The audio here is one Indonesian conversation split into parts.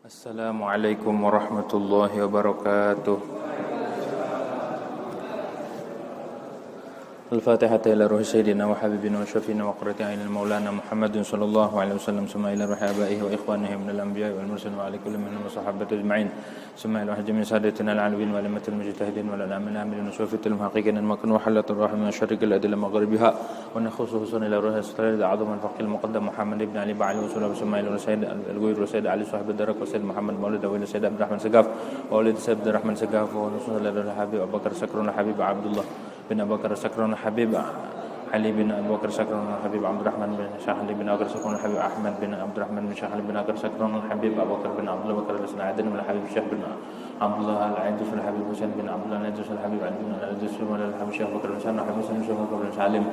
Assalamualaikum warahmatullahi wabarakatuh. الفاتحة إلى روح سيدنا وحبيبنا وشفينا وقرة أعين مولانا محمد صلى الله عليه وسلم، ثم إلى روح آبائه وإخوانه من الأنبياء والمرسلين وعلى كل منهم وصحابته أجمعين، ثم إلى روح جميع سادتنا العالمين والأئمة المجتهدين والأعلام العاملين وصوفية المحققين المكن وحلة الرحم من شرق الأدلة مغربها، ونخص إلى روح الأستاذ أعظم الفقيه المقدم محمد بن علي بعلي وسلم، ثم إلى سيد الغير وسيد علي صاحب الدرك وسيد محمد مولد وإلى سيد عبد الرحمن سقاف وولد سيد عبد الرحمن سقاف ونصر إلى الحبيب أبو بكر سكرون الحبيب عبد الله بن أبو بكر سكرون الحبيب علي بن أبي بكر سكرون الحبيب عبد الرحمن بن شاحلي بن أبي بكر سكرون الحبيب أحمد بن عبد الرحمن بن شاحلي بن أبي بكر سكرون الحبيب أبو بكر بن عبد الله بكر بن عدن بن الحبيب الشيخ بن عبد الله العيدوس الحبيب حسين بن عبد الله العيدوس الحبيب علي بن العيدوس الحبيب الشيخ بكر بن سالم الحبيب سالم الشيخ بكر بن سالم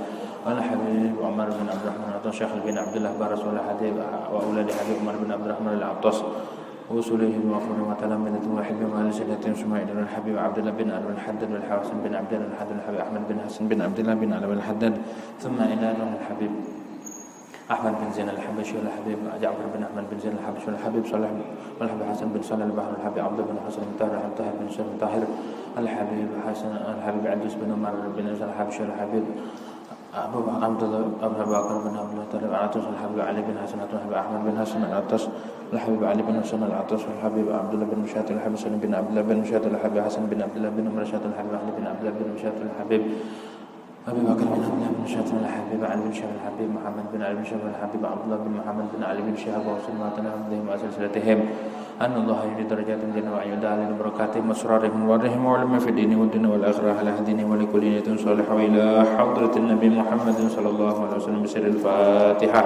والحبيب عمر بن عبد الرحمن العطاس الشيخ بن عبد الله بارس والحبيب وأولاد حبيب عمر بن عبد الرحمن العطاس وصولهم وفر وتلامذة وحبهم وأهل سيدتهم سماعين الحبيب عبد الله بن علي الحداد والحسن بن عبد الله الحداد الحبيب أحمد بن حسن بن عبد الله بن علي الحداد، ثم إلى نوح الحبيب أحمد بن زين الحبشي والحبيب جعفر بن أحمد بن زين الحبشي والحبيب صالح والحبيب حسن بن صالح البحر والحبيب عبد بن حسن بن طاهر طاهر بن سليم طاهر الحبيب حسن الحبيب عدوس بن عمر بن الحبشي والحبيب أبو عبد الله أبو بكر بن عبد الله طالب العطاس الحبيب علي بن حسن الحبيب أحمد بن حسن العطاس الحبيب علي بن حسن العطاس والحبيب عبد الله بن مشات الحبيب سليم بن عبد الله بن مشات الحبيب حسن بن عبد الله بن مرشات الحبيب علي بن عبد الله بن مشات الحبيب أبي بكر بن عبد الله بن مشات الحبيب علي بن شهاب الحبيب محمد بن علي بن شهاب الحبيب عبد الله بن محمد بن علي بن شهاب وسلمة أحمدهم وسلسلتهم أن الله يجري درجات الجنة ويعيد علينا بركاتهم وأسرارهم وورهم وعلم في الدين والدين والآخرة على هديهم ولكل نية صالحة وإلى حضرة النبي محمد صلى الله عليه وسلم بسر الفاتحة.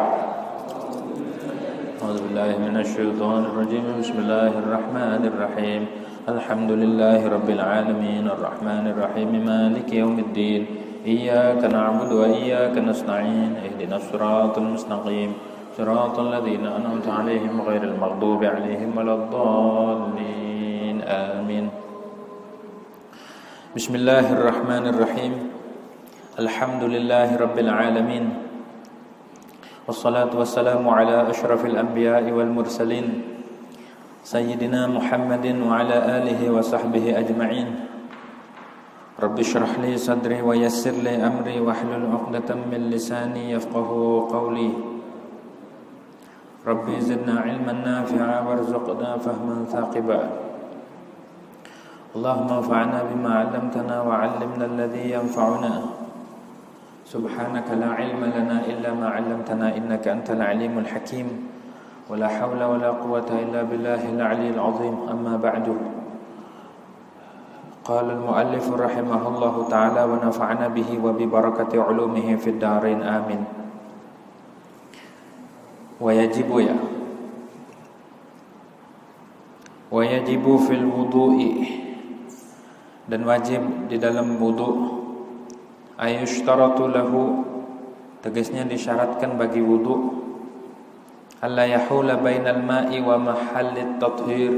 أعوذ بالله من الشيطان الرجيم. بسم الله الرحمن الرحيم. الحمد لله رب العالمين الرحمن الرحيم مالك يوم الدين إياك نعبد وإياك نستعين اهدنا الصراط المستقيم صراط الذين أنعمت عليهم غير المغضوب عليهم ولا الضالين آمين. بسم الله الرحمن الرحيم. الحمد لله رب العالمين والصلاة والسلام على أشرف الأنبياء والمرسلين سيدنا محمد وعلى آله وصحبه أجمعين. رب اشرح لي صدري ويسر لي أمري واحلل عقدة من لساني يفقه قولي. ربي زدنا علما نافعا وارزقنا فهما ثاقبا. اللهم انفعنا بما علمتنا وعلمنا الذي ينفعنا. سبحانك لا علم لنا إلا ما علمتنا إنك أنت العليم الحكيم. ولا حول ولا قوة إلا بالله العلي العظيم. أما بعد، قال المؤلف رحمه الله تعالى ونفعنا به وببركة علومه في الدارين آمين. Wajibu fil wudu'i, dan wajib di dalam wudu, ayushtaratu lahu, tegasnya disyaratkan bagi wudu, alla yahula bainal ma'i wa mahallit tathhir,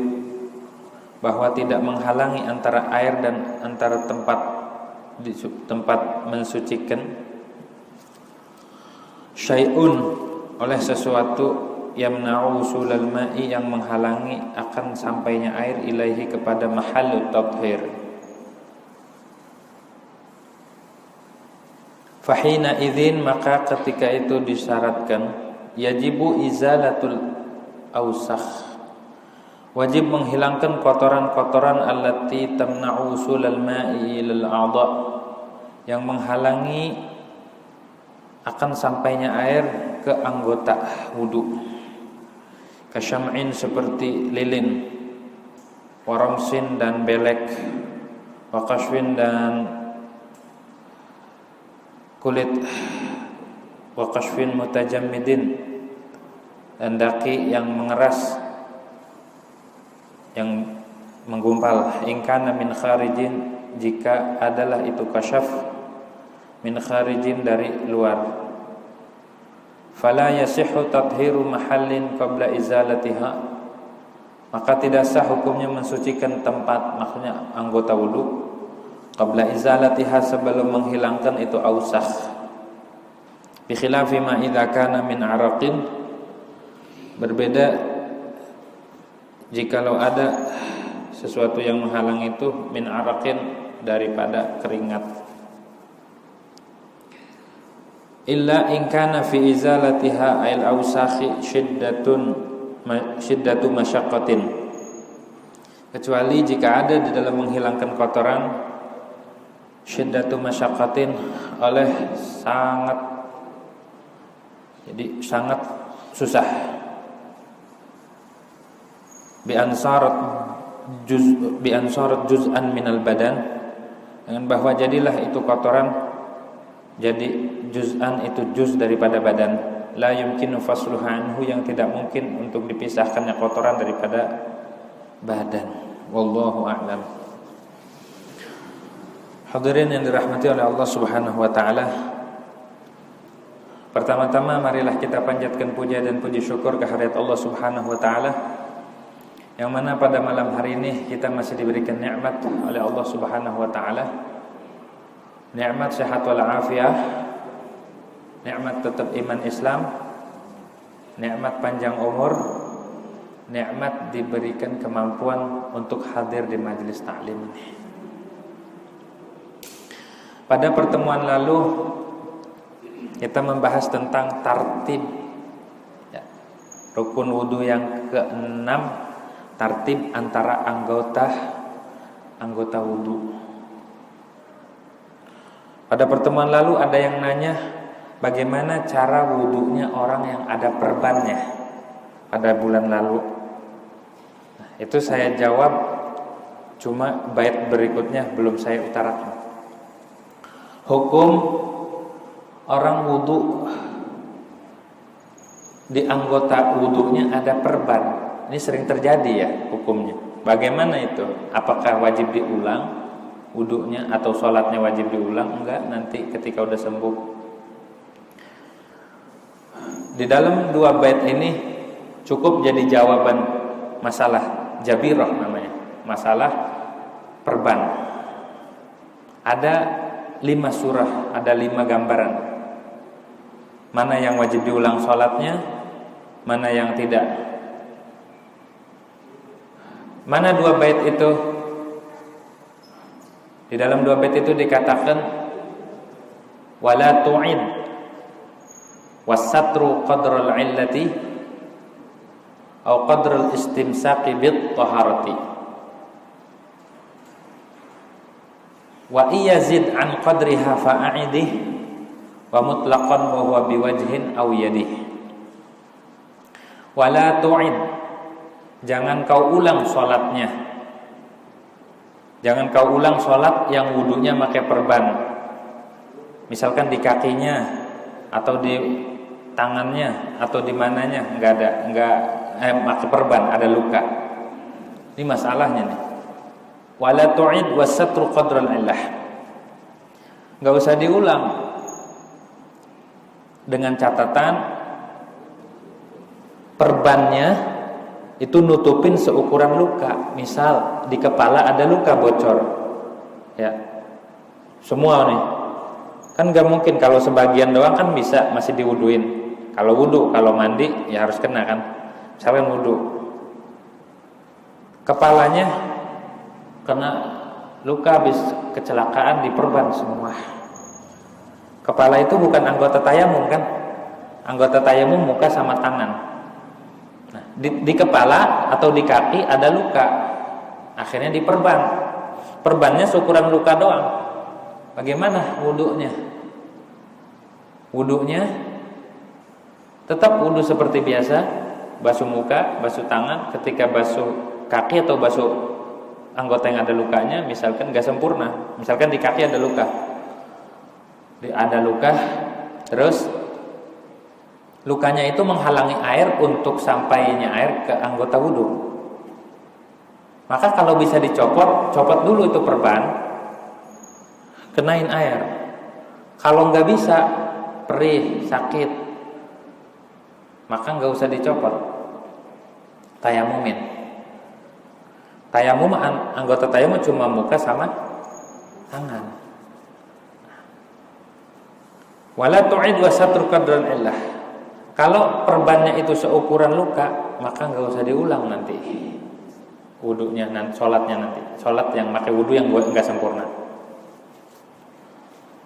bahwa tidak menghalangi antara air dan antara tempat mensucikan, syai'un, oleh sesuatu yamna'u usulal ma'i, yang menghalangi akan sampainya air ilaihi kepada mahallut tathhir. Fahina idzin, maka ketika itu disyaratkan yajibu izalatul awsakh, wajib menghilangkan kotoran-kotoran allati tamna'u usulal ma'i ilal a'dha, yang menghalangi akan sampainya air ke anggota wudu. Kasyam'in, seperti lilin, waramsin dan belek, wakashwin dan kulit, wakashwin mutajammidin, dan daki yang mengeras, yang menggumpal. Ingkana min kharijin, jika adalah itu kasyaf min kharijin, dari luar. Fala yasihhu tathhiru mahallin qabla izalatiha, maka tidak sah hukumnya mensucikan tempat, maksudnya anggota wudu, qabla izalatiha, sebelum menghilangkan itu ausakh. Bi khilafi ma idza kana min araqin, berbeda jikalau ada sesuatu yang menghalang itu min araqin, daripada keringat. Illa in kana fi izalatiha al awsakhi shiddatu masyaqqatin, kecuali jika ada di dalam menghilangkan kotoran shiddatu masyaqqatin, oleh sangat susah. Bi ansarat juz'an minal badan, dengan bahwa jadilah itu kotoran jadi juz'an, itu juz daripada badan, la yumkinu fasluha anhu, yang tidak mungkin untuk dipisahkannya kotoran daripada badan. Wallahu a'lam. Hadirin yang dirahmati oleh Allah Subhanahu wa taala, pertama-tama marilah kita panjatkan puja dan puji syukur kehadirat Allah Subhanahu wa taala, yang mana pada malam hari ini kita masih diberikan nikmat oleh Allah Subhanahu wa taala, nikmat sehat wal afiah, nikmat tetap iman Islam, nikmat panjang umur, nikmat diberikan kemampuan untuk hadir di majelis taklim ini. Pada pertemuan lalu kita membahas tentang tartib, ya, rukun wudu yang ke-6, tartib antara anggota wudu. Pada pertemuan lalu ada yang nanya bagaimana cara wudunya orang yang ada perbannya pada bulan lalu. Nah, itu saya jawab, cuma bait berikutnya belum saya utarakan. Hukum orang wudu di anggota wudunya ada perban. Ini sering terjadi ya hukumnya. Bagaimana itu? Apakah wajib diulang wudunya atau sholatnya wajib diulang? Enggak, nanti ketika udah sembuh. Di dalam 2 bait ini cukup jadi jawaban masalah jabirah namanya, masalah perban. Ada 5 surah, ada 5 gambaran. Mana yang wajib diulang sholatnya, mana yang tidak. Mana 2 bait itu? Di dalam 2 bait itu dikatakan wala tu'id wasatru qadral illati atau qadral istimsaqi bit taharati wa iyazid an qadriha fa'idih wa mutlaqan wa huwa biwajhin aw yadih. Wala tu'id, jangan kau ulang sholatnya. Jangan kau ulang sholat yang wudunya pakai perban. Misalkan di kakinya atau di tangannya atau di mananya pakai perban, ada luka. Ini masalahnya nih. Wala tu'id wasatru qadral illah. Enggak usah diulang, dengan catatan perbannya itu nutupin seukuran luka. Misal di kepala ada luka bocor, ya, semua nih. Kan gak mungkin kalau sebagian doang kan bisa masih diwuduin. Kalau wudu, kalau mandi ya harus kena kan. Misalkan wudu, kepalanya kena luka habis kecelakaan, diperban semua. Kepala itu bukan anggota tayamum kan? Anggota tayamum muka sama tangan. Nah, di kepala atau di kaki ada luka, akhirnya diperban. Perbannya seukuran luka doang. Bagaimana wudunya? Wudunya tetap wudu seperti biasa, basuh muka, basuh tangan. Ketika basuh kaki atau basuh anggota yang ada lukanya, misalkan gak sempurna, misalkan di kaki ada luka, terus lukanya itu menghalangi air untuk sampainya air ke anggota wudu. Maka kalau bisa dicopot, copot dulu itu perban, kenain air. Kalau nggak bisa, perih, sakit, maka nggak usah dicopot, tayamumin. Tayamum, anggota tayamum cuma muka sama tangan. Wala tu'id wa satru qadran illah. Kalau perbannya itu seukuran luka, maka nggak usah diulang nanti. wudunya nanti, sholat yang pakai wudu yang nggak sempurna.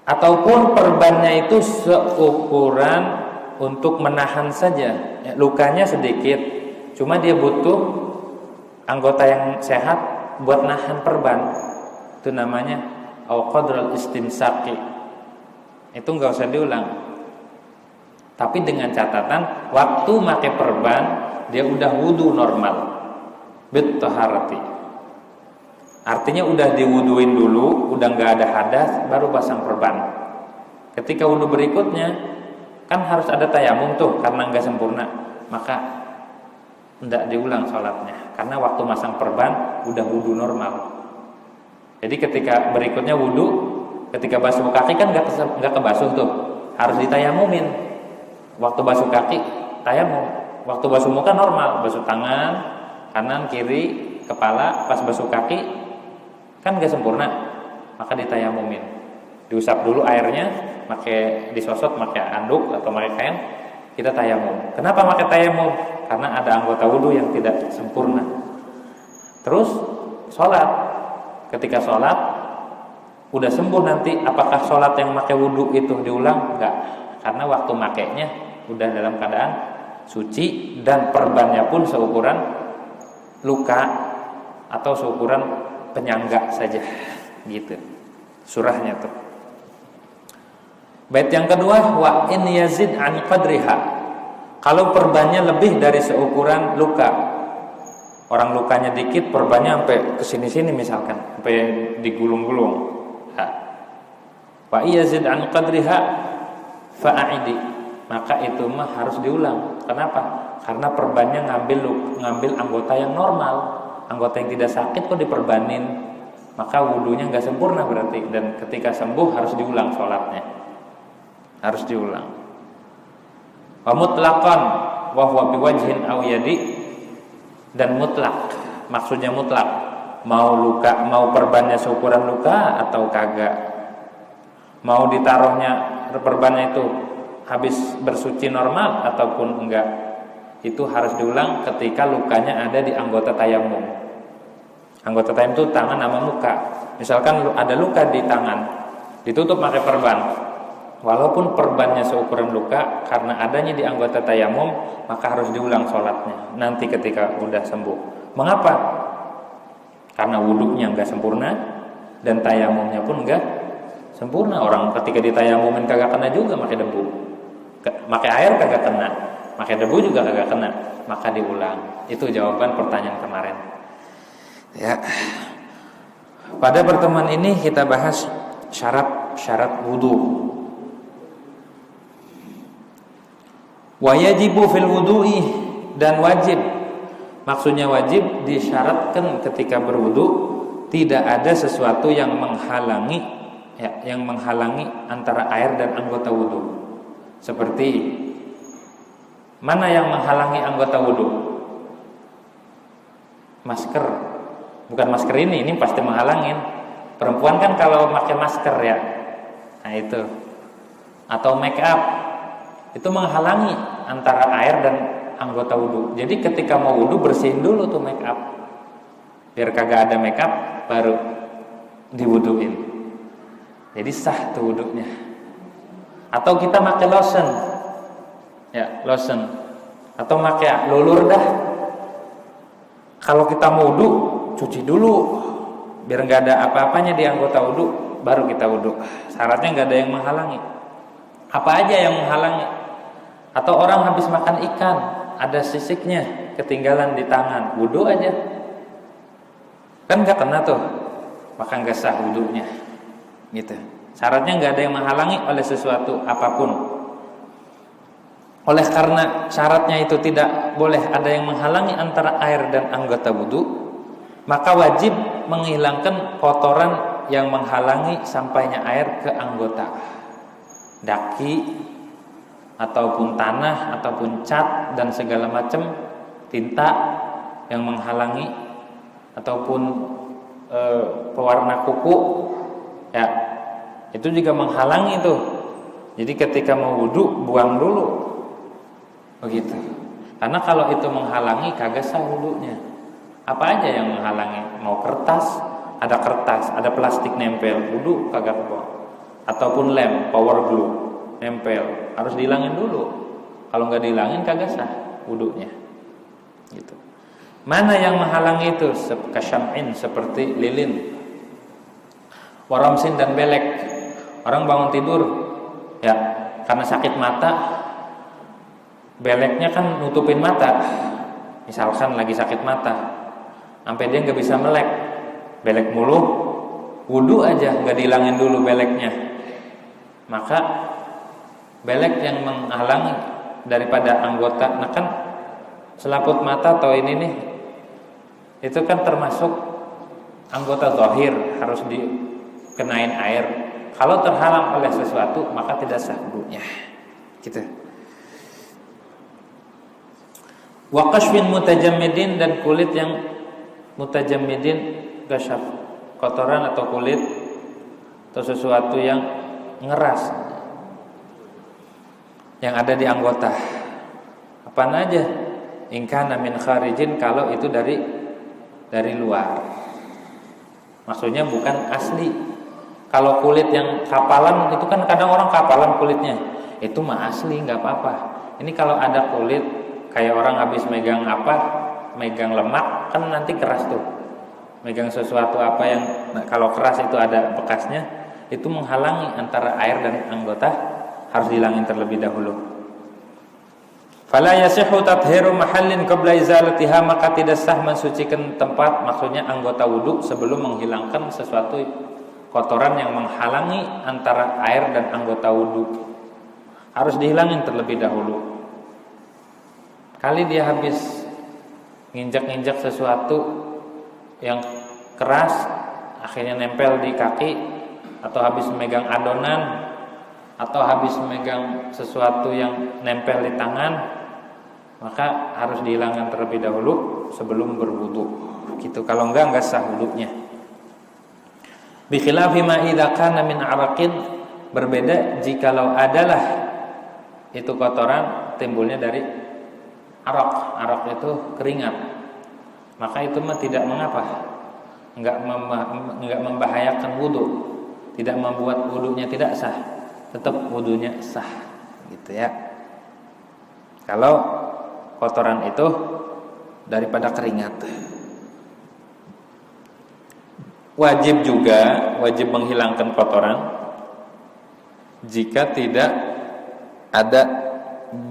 Ataupun perbannya itu seukuran untuk menahan saja, ya, lukanya sedikit, cuma dia butuh anggota yang sehat buat nahan perban. Itu namanya au qadral istimsaki. Itu nggak usah diulang. Tapi dengan catatan waktu pakai perban dia udah wudu normal, bit taharati. Artinya udah diwuduin dulu, udah nggak ada hadas, baru pasang perban. Ketika wudu berikutnya kan harus ada tayamum tuh, karena nggak sempurna, maka tidak diulang sholatnya, karena waktu masang perban udah wudu normal. Jadi ketika berikutnya wudu, ketika basuh kaki kan nggak kebasuh tuh, harus ditayamumin. Waktu basuh kaki tayamum, waktu basuh muka normal, basuh tangan kanan kiri kepala, pas basuh kaki kan nggak sempurna, maka ditayamumin. Diusap dulu airnya, disosot pakai anduk atau pakai kain, kita tayamum. Kenapa pakai tayamum? Karena ada anggota wudu yang tidak sempurna. Terus sholat, ketika sholat udah sembuh nanti, apakah sholat yang pakai wudu itu diulang? Enggak, karena waktu makainya udah dalam keadaan suci dan perbannya pun seukuran luka atau seukuran penyangga saja, gitu surahnya tuh. Bait yang kedua, wa in yazid an qadriha. Kalau perbannya lebih dari seukuran luka, orang lukanya dikit, perbannya sampai kesini-sini misalkan, sampai digulung-gulung. Wa yazid an qadriha fa'idi. Maka itu mah harus diulang. Kenapa? Karena perbannya ngambil anggota yang normal, anggota yang tidak sakit kok diperbanin, maka wudunya nggak sempurna berarti. Dan ketika sembuh harus diulang sholatnya, harus diulang. Wa mutlaqan wa huwa biwajhin aw yadi. Dan mutlak, maksudnya mutlak, mau perbannya seukuran luka atau kagak, mau ditaruhnya perbannya itu habis bersuci normal ataupun enggak, itu harus diulang ketika lukanya ada di anggota tayamum. Anggota tayamum itu tangan sama muka. Misalkan ada luka di tangan, ditutup pakai perban, walaupun perbannya seukuran luka, karena adanya di anggota tayamum, maka harus diulang sholatnya nanti ketika udah sembuh. Mengapa? Karena wudhunya enggak sempurna dan tayamumnya pun enggak sempurna. Orang ketika ditayamumin kagak kena juga pakai debu, pakai air kagak kena, pakai debu juga kagak kena, maka diulang. Itu jawaban pertanyaan kemarin. Ya. Pada pertemuan ini kita bahas syarat wudu. Wa yajibu fil wudu'i, dan wajib. Maksudnya wajib disyaratkan ketika berwudu tidak ada sesuatu yang menghalangi, ya, yang menghalangi antara air dan anggota wudu. Seperti mana yang menghalangi anggota wudu? Masker. Bukan masker ini pasti menghalangin. Perempuan kan kalau pakai masker ya, nah itu. Atau make up, itu menghalangi antara air dan anggota wudu. Jadi ketika mau wudu bersihin dulu tuh make up, biar kagak ada make up baru diwuduin. Jadi sah tuh wudunya. Atau kita pakai lotion, ya lotion, atau pakai lulur dah. Kalau kita mau wudu cuci dulu, biar nggak ada apa-apanya di anggota wudu, baru kita wudu. Syaratnya nggak ada yang menghalangi. Apa aja yang menghalangi? Atau orang habis makan ikan, ada sisiknya ketinggalan di tangan, wudu aja, kan nggak kena tuh, maka nggak sah wudunya, gitu. Syaratnya nggak ada yang menghalangi oleh sesuatu apapun. Oleh karena syaratnya itu tidak boleh ada yang menghalangi antara air dan anggota wudu, maka wajib menghilangkan kotoran yang menghalangi sampainya air ke anggota, daki ataupun tanah ataupun cat dan segala macam tinta yang menghalangi, ataupun pewarna kuku, ya itu juga menghalangi tuh. Jadi ketika mau wudu buang dulu, begitu. Karena kalau itu menghalangi kagak sah wudunya. Apa aja yang menghalangi? Mau kertas, ada plastik nempel, wudu kagak kebuang. Ataupun lem, power glue, nempel, harus dihilangin dulu. Kalau nggak dihilangin kagak sah wudunya. Gitu. Mana yang menghalangi itu? Kasyam'in, seperti lilin, waramsin dan belek. Orang bangun tidur, ya karena sakit mata, beleknya kan nutupin mata. Misalkan lagi sakit mata, sampai dia nggak bisa melek, belek mulu, wudu aja nggak dihilangin dulu beleknya, maka belek yang menghalangi daripada anggota, nah kan selaput mata atau ini nih, itu kan termasuk anggota zahir, harus dikenain air. Kalau terhalang oleh sesuatu maka tidak sah wudunya. Gitu. Wa kashfin mutajammidin, dan kulit yang mutajammidin, gasyaf, kotoran atau kulit atau sesuatu yang ngeras yang ada di anggota. Apaan aja? In kana min kharijin, kalau itu dari luar. Maksudnya bukan asli. Kalau kulit yang kapalan itu kan kadang orang kapalan kulitnya, itu mah asli nggak apa-apa. Ini kalau ada kulit kayak orang habis megang lemak kan nanti keras tuh. Megang sesuatu apa yang kalau keras itu ada bekasnya, itu menghalangi antara air dan anggota, harus dihilangin terlebih dahulu. Fala yasihu tathiru mahallin qabla izalatiha, maka tidak sah mensucikan tempat, maksudnya anggota wudu, sebelum menghilangkan sesuatu kotoran yang menghalangi antara air dan anggota wudu. Harus dihilangin terlebih dahulu. Kali dia habis nginjak-nginjak sesuatu yang keras, akhirnya nempel di kaki, atau habis megang adonan, atau habis megang sesuatu yang nempel di tangan, maka harus dihilangkan terlebih dahulu sebelum berwudu. Gitu. Kalau enggak sah wudunya. Bi khilafi ma idza kana min araqin, berbeda jikalau adalah itu kotoran timbulnya dari arak. Arak itu keringat. Maka itu mah tidak mengapa. Enggak membahayakan wudu. Tidak membuat wudunya tidak sah. Tetap wudunya sah. Gitu ya. Kalau kotoran itu daripada keringat. Wajib menghilangkan kotoran jika tidak ada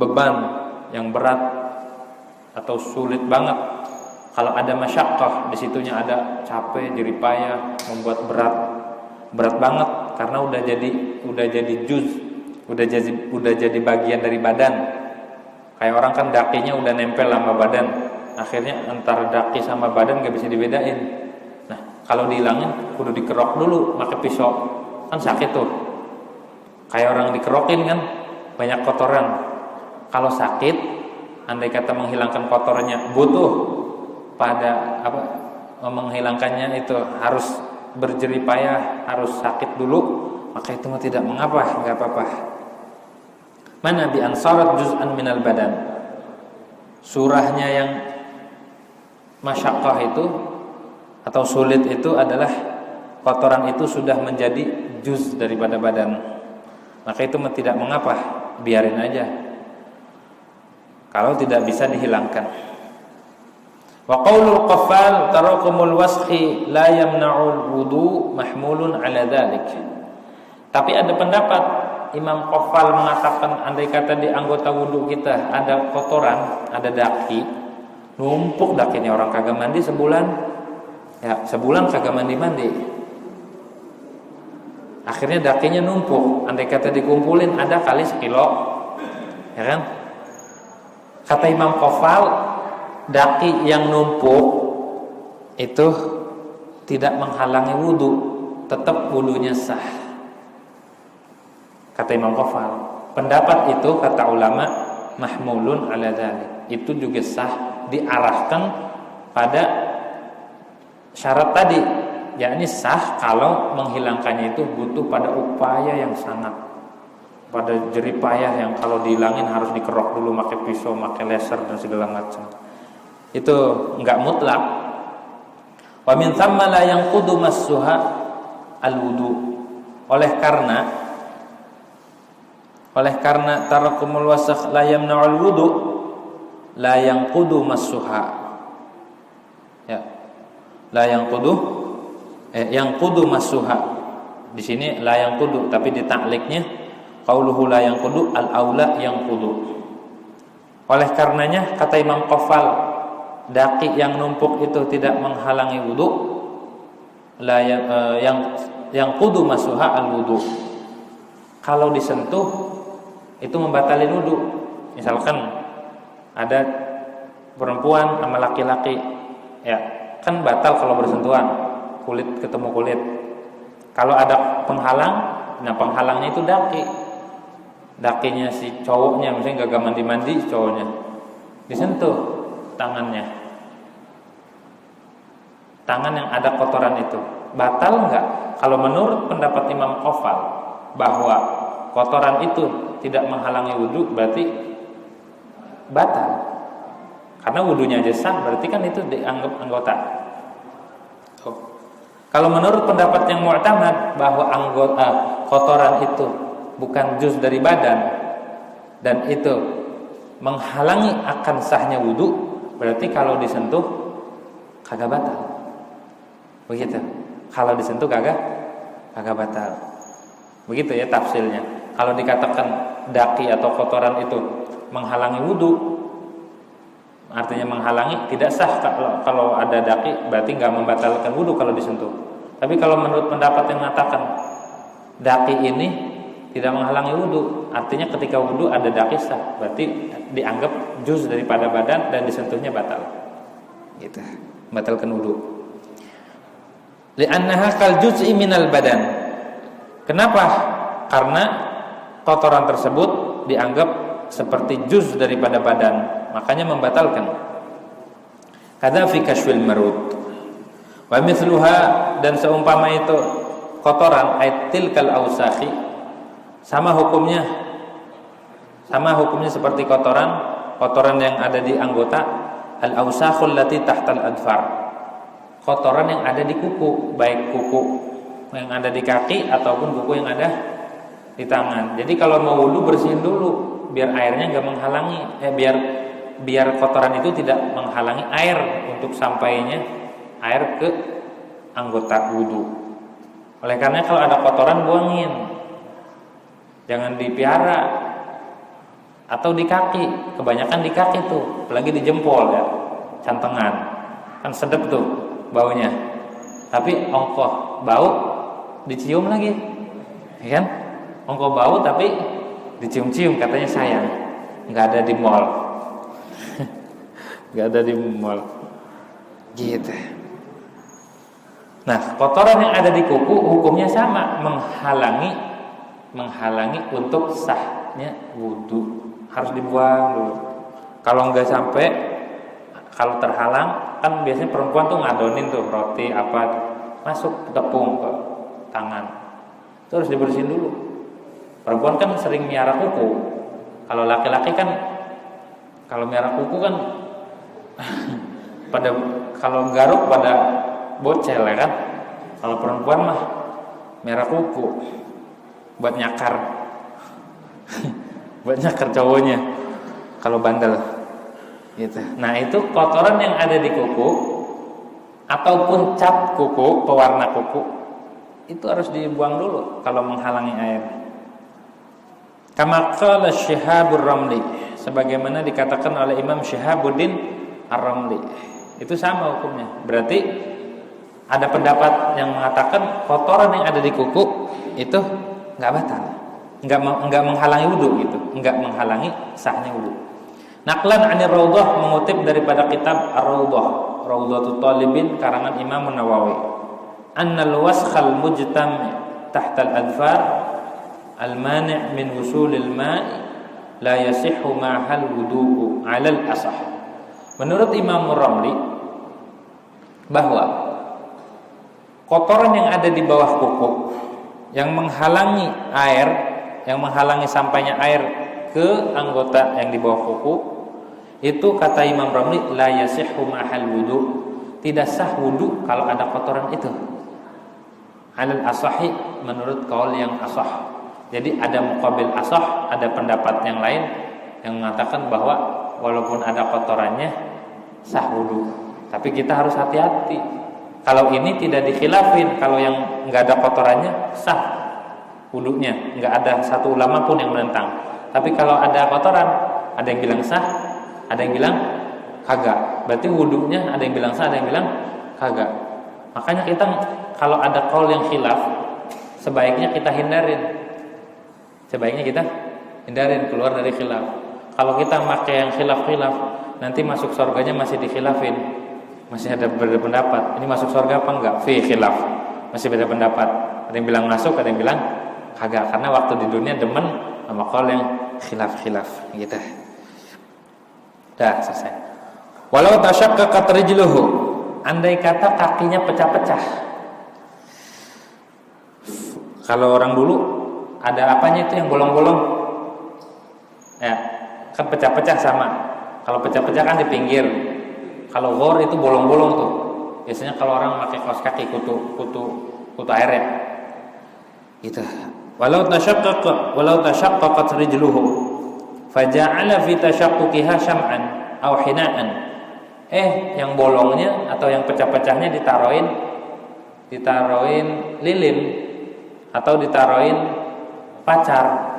beban yang berat atau sulit banget. Kalau ada masyaqqah, di situnya ada capek, jerih payah, membuat berat banget karena udah jadi juz, udah jadi bagian dari badan. Kayak orang kan dakinya udah nempel sama badan, akhirnya antara daki sama badan gak bisa dibedain. Nah, kalau dihilangin kudu dikerok dulu pakai pisau, kan sakit tuh. Kayak orang dikerokin kan banyak kotoran. Kalau sakit, andai kata menghilangkan kotorannya butuh pada menghilangkannya itu harus berjerih payah, harus sakit dulu, maka itu mah tidak mengapa, enggak apa-apa. Mana bi ansarat juz'an minal badan. Surahnya yang masyaqqah itu atau sulit itu adalah kotoran itu sudah menjadi juz daripada badan. Maka itu tidak mengapa, biarin aja. Kalau tidak bisa dihilangkan. Wa qaulul qaffal tarakumul waskhi la yamna'ul wudu mahmulun ala dzalik. Tapi ada pendapat Imam Qaffal mengatakan andai kata di anggota wudu kita ada kotoran, ada daki, numpuk dakinya, orang kagak mandi sebulan. Ya, sebulan kagak mandi-mandi. Akhirnya dakinya numpuk, andai kata dikumpulin ada kali sekilo. Ya kan? Kata Imam Qaffal, daki yang numpuk itu tidak menghalangi wudu, tetap wudunya sah. Kata Imam Qaffal, pendapat itu kata ulama mahmulun ala dzalik, itu juga sah, diarahkan pada syarat tadi, yakni sah kalau menghilangkannya itu butuh pada upaya yang sangat, pada jerih payah yang kalau dihilangin harus dikerok dulu pakai pisau, pakai laser dan segala macam. Itu enggak mutlak. Wa min thamma la yanqudu massuha al-wudu. Oleh karena tarakumul wasakh la yamna'ul wudu, la yanqudu massuha. Ya. La yanqudu massuha. Di sini la yanqudu, tapi di ta'liqnya qauluhu la yanqudu al-aula yanqudu. Oleh karenanya kata Imam Qafal, daki yang numpuk itu tidak menghalangi wudu, yang kudu masuha al wudu. Kalau disentuh itu membatalin wudu. Misalkan ada perempuan sama laki-laki, ya kan batal kalau bersentuhan, kulit ketemu kulit. Kalau ada penghalang, nah penghalangnya itu dakinya si cowoknya, misalnya gagal mandi cowoknya, disentuh tangan yang ada kotoran itu, batal enggak? Kalau menurut pendapat Imam Qafal bahwa kotoran itu tidak menghalangi wudu, berarti batal. Karena wudunya aja sah, berarti kan itu dianggap anggota. Kalau menurut pendapat yang mu'tamad bahwa kotoran itu bukan juz dari badan dan itu menghalangi akan sahnya wudu, berarti kalau disentuh kagak batal. Begitu. Kalau disentuh kagak batal. Begitu ya tafsirnya. Kalau dikatakan daki atau kotoran itu menghalangi wudu, artinya menghalangi, tidak sah. Kalau ada daki berarti nggak membatalkan wudu kalau disentuh. Tapi kalau menurut pendapat yang mengatakan daki ini tidak menghalangi wudu, artinya ketika wudu ada daki sah, berarti dianggap juz daripada badan dan disentuhnya batal. Gitu. Batalkan wudu. Li'annaha kal juz'i minal badan. Kenapa? Karena kotoran tersebut dianggap seperti juz daripada badan, makanya membatalkan. Kadza fi kashfil marud. Wa mithluha, dan seumpama itu kotoran aitil kal ausakhi, sama hukumnya seperti kotoran yang ada di anggota, al ausakhul lati tahtal adfar, kotoran yang ada di kuku, baik kuku yang ada di kaki ataupun kuku yang ada di tangan. Jadi kalau mau wudu bersihin dulu biar airnya enggak menghalangi, biar kotoran itu tidak menghalangi air untuk sampainya air ke anggota wudu. Oleh karena kalau ada kotoran buangin, jangan dipiara. Atau di kaki, kebanyakan di kaki tuh, apalagi di jempol ya, cantengan, kan sedep tuh baunya. Tapi ongkoh bau dicium lagi, ya kan? Ongkoh bau tapi dicium-cium, katanya sayang. Nggak ada di mall, nggak ada di mall, gitu. Nah, kotoran yang ada di kuku hukumnya sama, menghalangi untuk sahnya wudu. Harus dibuang dulu. Kalau nggak sampai, kalau terhalang, kan biasanya perempuan tuh ngadonin tuh roti apa masuk tepung ke tangan, itu harus dibersihin dulu. Perempuan kan sering miara kuku. Kalau laki-laki kan kalau miara kuku kan kalau garuk pada bocel ya kan. Kalau perempuan mah miara kuku buat nyakar. Buat nyakar cowoknya kalau bandel gitu. Nah, itu kotoran yang ada di kuku ataupun cat kuku, pewarna kuku, itu harus dibuang dulu kalau menghalangi air. Kama qala Syihabur Ramli, sebagaimana dikatakan oleh Imam Syihabuddin Ar-Ramli. Itu sama hukumnya. Berarti ada pendapat yang mengatakan kotoran yang ada di kuku itu enggak batal. Enggak menghalangi wudu gitu, enggak menghalangi sahnya wudu. Naqlan 'anil Raudhah, mengutip daripada kitab Ar-Raudhah, Raudhatul Talibin karangan Imam Nawawi. Annal waskhal mujtam' tahta al-adfar al-mani' min wusulil ma' la yasihhu ma'hal wudu'u 'alal asah. Menurut Imam Ramli bahwa kotoran yang ada di bawah kuku yang menghalangi air, yang menghalangi sampainya air ke anggota yang di bawah kuku, itu kata Imam Ramli la yasihhu ma'hal wudu, tidak sah wudu kalau ada kotoran itu. Alal asahi, menurut qaul yang asah. Jadi ada muqabil asah, ada pendapat yang lain yang mengatakan bahwa walaupun ada kotorannya sah wudu. Tapi kita harus hati-hati. Kalau ini tidak dikhilafin, kalau yang enggak ada kotorannya sah wudunya, enggak ada satu ulama pun yang menentang. Tapi kalau ada kotoran, ada yang bilang sah, ada yang bilang kagak. Berarti wudunya ada yang bilang sah, ada yang bilang kagak. Makanya kita kalau ada qaul yang khilaf, sebaiknya kita hindarin. Sebaiknya kita hindarin, keluar dari khilaf. Kalau kita pakai yang khilaf-khilaf, nanti masuk surganya masih dikhilafin. Masih ada beda pendapat. Ini masuk surga apa enggak? Fi khilaf. Masih beda pendapat. Ada yang bilang masuk, ada yang bilang kagak. Karena waktu di dunia demen sama qaul yang khilaf-khilaf gitu. Dah selesai. Walau tasyaqqaqat rijluhu, andai kata kakinya pecah-pecah. Kalau orang dulu ada apanya itu yang bolong-bolong? Ya, kan pecah-pecah sama. Kalau pecah-pecah kan di pinggir. Kalau ghor itu bolong-bolong tuh. Biasanya kalau orang pakai kaos kaki kutu air ya. Gitu. Walau tasyaqqaqat rijluhu faja'ala fi tashaqquqiha syam'an aw hina'an. Yang bolongnya atau yang pecah-pecahnya ditaruhin lilin atau ditaruhin pacar.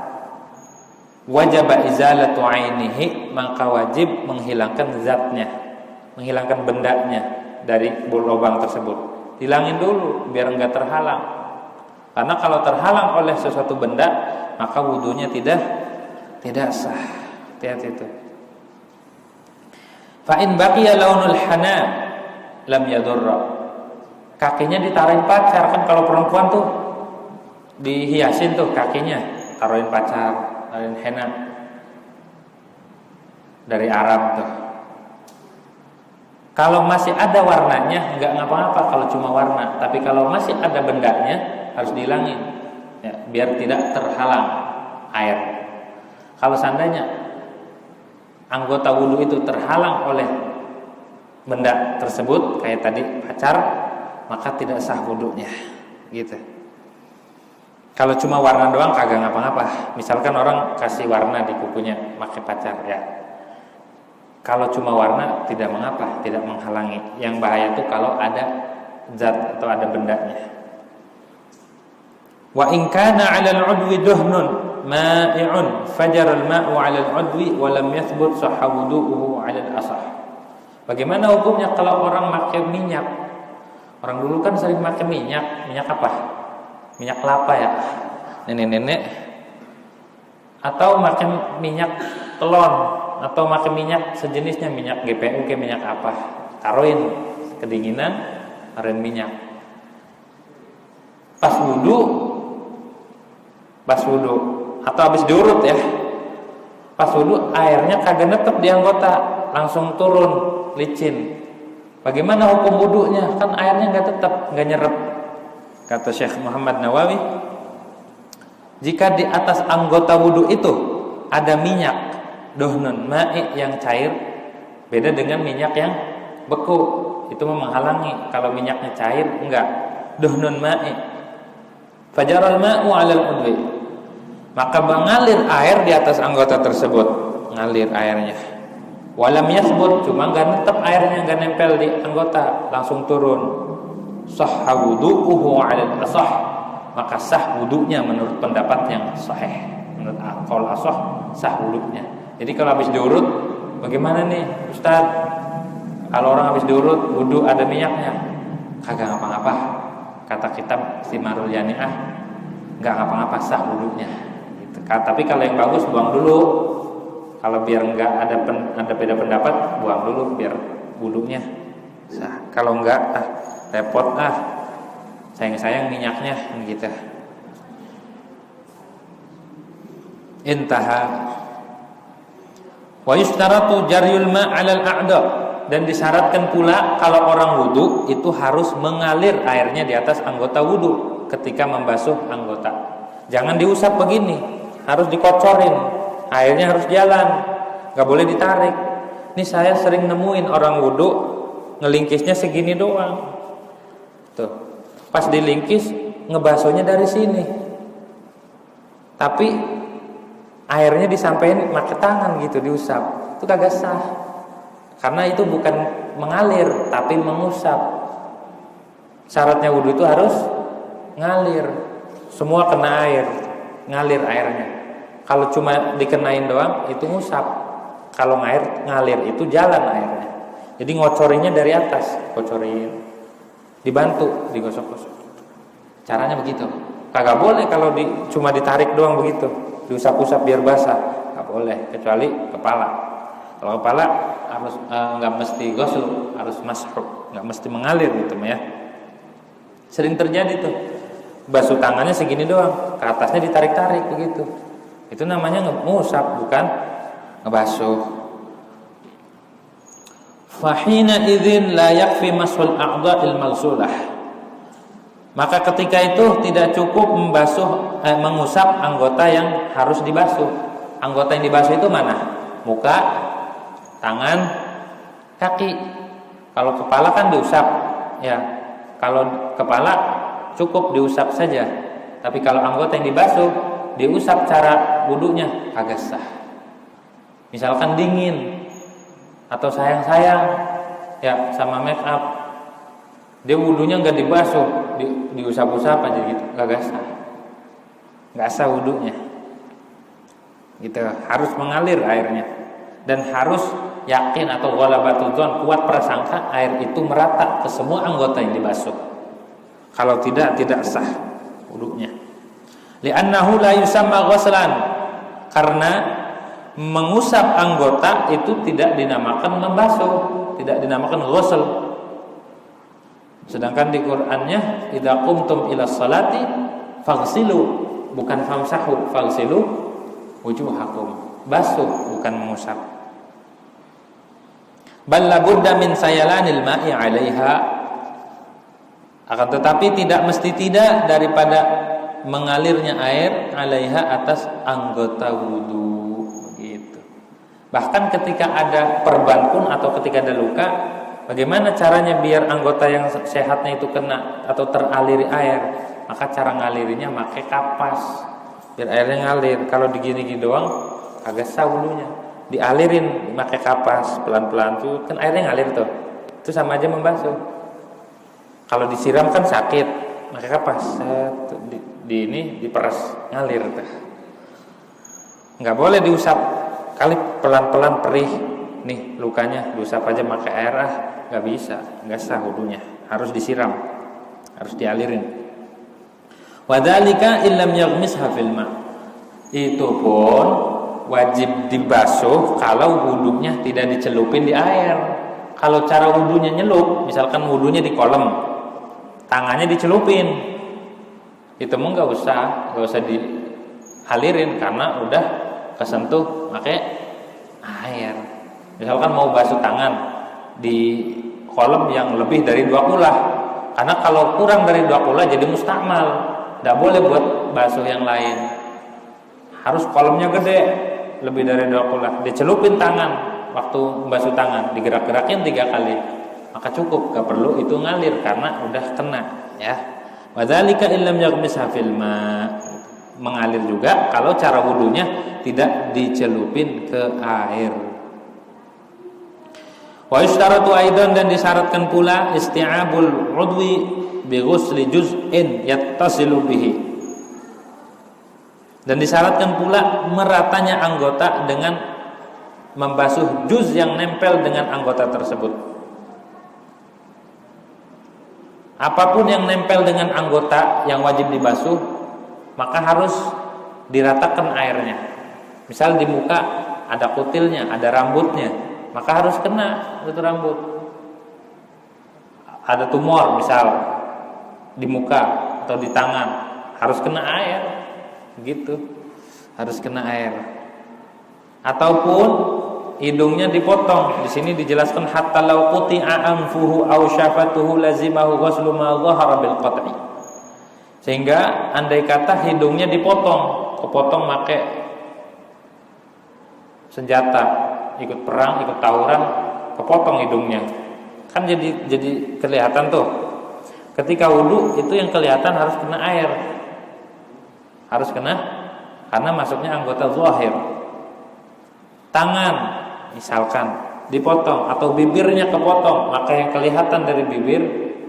Wajib izalatu ainihi, maka wajib menghilangkan zatnya, menghilangkan bendanya dari lubang tersebut. Hilangin dulu biar enggak terhalang. Karena kalau terhalang oleh sesuatu benda, maka wudunya tidak sah. Hati-hati itu. Fa in baqiya launul hana lam yadurra. Kakinya ditaruhin pacar, kan kalau perempuan tuh dihiasin tuh kakinya, taruhin pacar, taruhin henna dari Arab tuh. Kalau masih ada warnanya enggak ngapa-ngapa kalau cuma warna, tapi kalau masih ada bendanya harus dihilangin ya, biar tidak terhalang air. Kalau seandainya anggota wudu itu terhalang oleh benda tersebut kayak tadi pacar, maka tidak sah wudunya gitu. Kalau cuma warna doang kagak ngapa-ngapa. Misalkan orang kasih warna di kukunya pakai pacar ya. Kalau cuma warna tidak mengapa, tidak menghalangi. Yang bahaya itu kalau ada zat atau ada bendanya. Wa in kana 'ala al-'udwi duhnun ma'i'un fajara al-ma'u 'ala al-'udwi wa lam yathbut sahha wudu'uhu 'ala al-asah. Bagaimana hukumnya kalau orang pakai minyak? Orang dulu kan sering pakai minyak apa? Minyak kelapa ya, nenek-nenek. Atau pakai minyak telon, atau pakai minyak sejenisnya, minyak GPU kayak minyak apa? Taruhin kedinginan, taruhin minyak. Pas wudu atau habis diurut ya. Pas wudu airnya kagak netep di anggota, langsung turun licin. Bagaimana hukum wudunya? Kan airnya enggak tetap, enggak nyerep. Kata Syekh Muhammad Nawawi, jika di atas anggota wudu itu ada minyak duhnun ma'i yang cair, beda dengan minyak yang beku, itu menghalangi. Kalau minyaknya cair enggak, duhnun ma'i fajaral ma'u 'alal udwi, maka mengalir air di atas anggota tersebut, ngalir airnya. Walam yasbut, cuma enggak netep airnya, enggak nempel di anggota, langsung turun. Sahha wudu'uhu 'alal asah, maka sah wudunya menurut pendapat yang sahih. Menurut qaul asah sah wudunya. Jadi kalau habis diurut, bagaimana nih Ustaz? Kalau orang habis diurut wudu ada minyaknya, kagak ngapa-ngapa. Kata kitab Thimarul Yani'ah, enggak ngapa-ngapa, sah wudunya. Gitu. Tapi kalau yang bagus buang dulu. Kalau biar enggak ada beda pendapat, buang dulu biar wudunya sah. Kalau enggak repot sayang minyaknya gitu. Intaha. Wa yustaratu jaryul ma' 'alal a'da, dan disyaratkan pula kalau orang wudu itu harus mengalir airnya di atas anggota wudu ketika membasuh anggota. Jangan diusap begini, harus dikocorin, airnya harus jalan, nggak boleh ditarik. Ini saya sering nemuin orang wudu ngelingkisnya segini doang. Tuh. Pas dilingkis ngebasuhnya dari sini. Tapi airnya disampaikan pakai tangan gitu, diusap. Itu kagak sah. Karena itu bukan mengalir tapi mengusap. Syaratnya wudu itu harus ngalir. Semua kena air, ngalir airnya. Kalau cuma dikenain doang itu ngusap. Kalau ngalir itu jalan airnya. Jadi ngocorinya dari atas, kocorin. Dibantu, digosok-gosok. Caranya begitu. Kagak boleh kalau cuma ditarik doang begitu, diusap-usap biar basah. Kagak boleh, kecuali kepala. Kalau kepala harus nggak mesti gosok, harus masuk, nggak mesti mengalir gitu ya. Sering terjadi tuh, basuh tangannya segini doang, ke atasnya ditarik-tarik begitu. Itu namanya ngusap, bukan ngebasuh. Fahina idzin la yakfi mashul a'dha'il maghsulah. Maka ketika itu tidak cukup mengusap anggota yang harus dibasuh. Anggota yang dibasuh itu mana? Muka, tangan, kaki. Kalau kepala kan diusap, ya. Kalau kepala cukup diusap saja. Tapi kalau anggota yang dibasuh, diusap cara wudunya agak sah. Misalkan dingin atau sayang-sayang ya sama make up, dia wudunya nggak dibasuh, diusap-usap aja gitu, nggak sah wudunya. Gitu, harus mengalir airnya dan harus yakin atau ghalabatul dzan, kuat prasangka air itu merata ke semua anggota yang dibasuh. Kalau tidak sah wudunya. Li'annahu la yusamma ghuslan, karena mengusap anggota itu tidak dinamakan membasuh, tidak dinamakan ghusl. Sedangkan di Qur'annya idza qumtum ila sholati faghsilu, bukan famsahu, faghsilu wujuhakum, basuh bukan mengusap. Bal labudda min sayalanil ma'i 'alaiha, akan tetapi tidak daripada mengalirnya air 'alaiha atas anggota wudu. Bahkan ketika ada perban pun atau ketika ada luka, bagaimana caranya biar anggota yang sehatnya itu kena atau teraliri air? Maka cara ngalirinya pakai kapas, biar airnya ngalir. Kalau digini-gini doang agak sah wudunya. Dialirin pakai kapas pelan-pelan tuh kan airnya ngalir tuh. Itu sama aja membasuh. Kalau disiram kan sakit, pakai kapas ini diperes ngalir tuh. Nggak boleh diusap. Kali pelan-pelan perih nih lukanya, diusap aja pakai air nggak bisa, nggak sah wudunya, harus disiram, harus dialirin. Wadzalika illam yaghmisha fil ma, itu pun wajib dibasuh kalau wudunya tidak dicelupin di air. Kalau cara wudunya nyelup, misalkan wudunya di kolam, tangannya dicelupin, itu mah nggak usah dialirin karena udah kesentuh pakai air. Misalkan mau basuh tangan di kolam yang lebih dari 2 kulah, karena kalau kurang dari 2 kulah jadi mustakmal, tidak boleh buat basuh yang lain. Harus kolamnya gede, lebih dari 2 kulah, dicelupin tangan waktu basuh tangan, digerak-gerakin 3 kali, maka cukup, gak perlu itu ngalir karena udah kena ya. Wadzalika illam yaghmisha fil ma, mengalir juga kalau cara wudunya tidak dicelupin ke air. Wa yushtaratu aidan, dan disyaratkan pula isti'abul udwi bi ghusli juz'in yattasilu bihi, dan disyaratkan pula meratanya anggota dengan membasuh juz yang nempel dengan anggota tersebut. Apapun yang nempel dengan anggota yang wajib dibasuh, maka harus diratakan airnya. Misal di muka ada kutilnya, ada rambutnya, maka harus kena itu rambut. Ada tumor misal di muka atau di tangan, harus kena air, gitu, harus kena air. Ataupun hidungnya dipotong, di sini dijelaskan hatta law quti'a anfuhu aw syafatuhu lazimahu ghuslu ma dhahara bil qat'i. Sehingga andai kata hidungnya kepotong pakai senjata, ikut perang, ikut tawuran, kepotong hidungnya Kan jadi kelihatan tuh. Ketika wudu itu yang kelihatan harus kena air. Harus kena karena masuknya anggota zahir. Tangan misalkan dipotong atau bibirnya kepotong, maka yang kelihatan dari bibir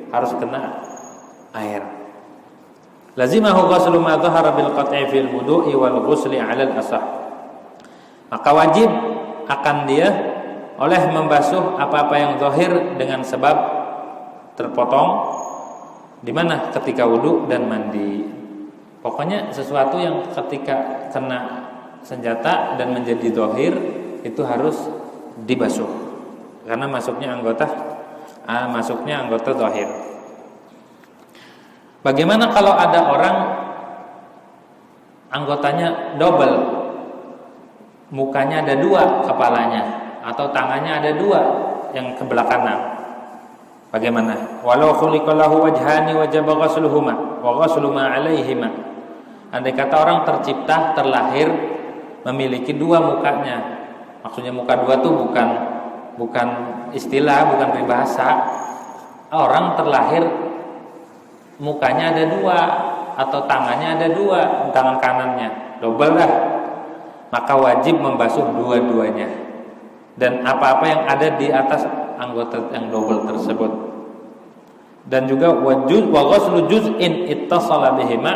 harus kena air. Lazimahu ghuslu ma dhahara bil qat'i fil wudu'i wal ghusli 'ala al-asah. Maka wajib akan dia oleh membasuh apa-apa yang zahir dengan sebab terpotong di mana ketika wudu dan mandi. Pokoknya sesuatu yang ketika kena senjata dan menjadi zahir itu harus dibasuh karena masuknya anggota zahir. Bagaimana kalau ada orang anggotanya double, mukanya ada dua, kepalanya atau tangannya ada dua yang ke belakangan? Bagaimana? Walau khuliqalahu wajhani wajaba ghusluhuma wa ghuslu ma 'alaihima. Andai kata orang tercipta, terlahir memiliki dua mukanya. Maksudnya muka dua tuh bukan istilah, bukan peribahasa. Orang terlahir mukanya ada dua atau tangannya ada dua, tangan kanannya double dah. Maka wajib membasuh dua-duanya dan apa-apa yang ada di atas anggota yang double tersebut. Dan juga wajib wa ghuslu juz'in ittasala bihima,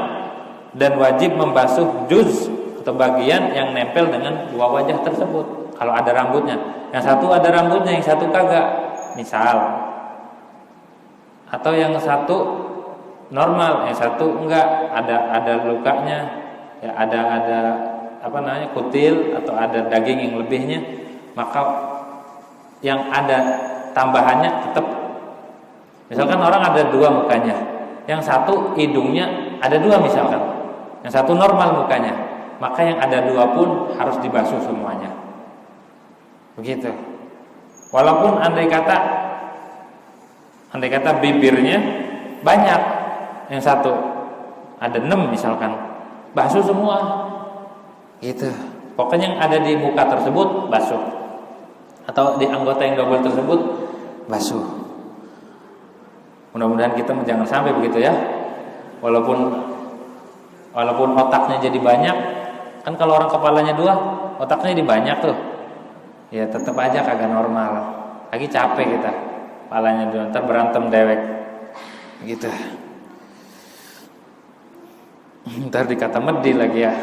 dan wajib membasuh juz atau bagian yang nempel dengan dua wajah tersebut. Kalau ada rambutnya, yang satu ada rambutnya, yang satu kagak, misal. Atau yang satu normal, yang satu enggak, ada lukanya, ya ada kutil atau ada daging yang lebihnya, maka yang ada tambahannya tetap. Misalkan orang ada dua mukanya, yang satu hidungnya ada dua misalkan, yang satu normal mukanya, maka yang ada dua pun harus dibasuh semuanya. Begitu. Walaupun andai kata bibirnya banyak, yang satu ada 6 misalkan, basuh semua. Gitu. Pokoknya yang ada di muka tersebut basuh, atau di anggota yang double tersebut basuh. Mudah-mudahan kita jangan sampai begitu ya. Walaupun otaknya jadi banyak, kan kalau orang kepalanya dua, otaknya jadi banyak tuh. Ya tetap aja kagak normal. Lagi capek kita, kepalanya dua, ntar berantem dewek. Gitu. Ntar dikata medhi lagi ya.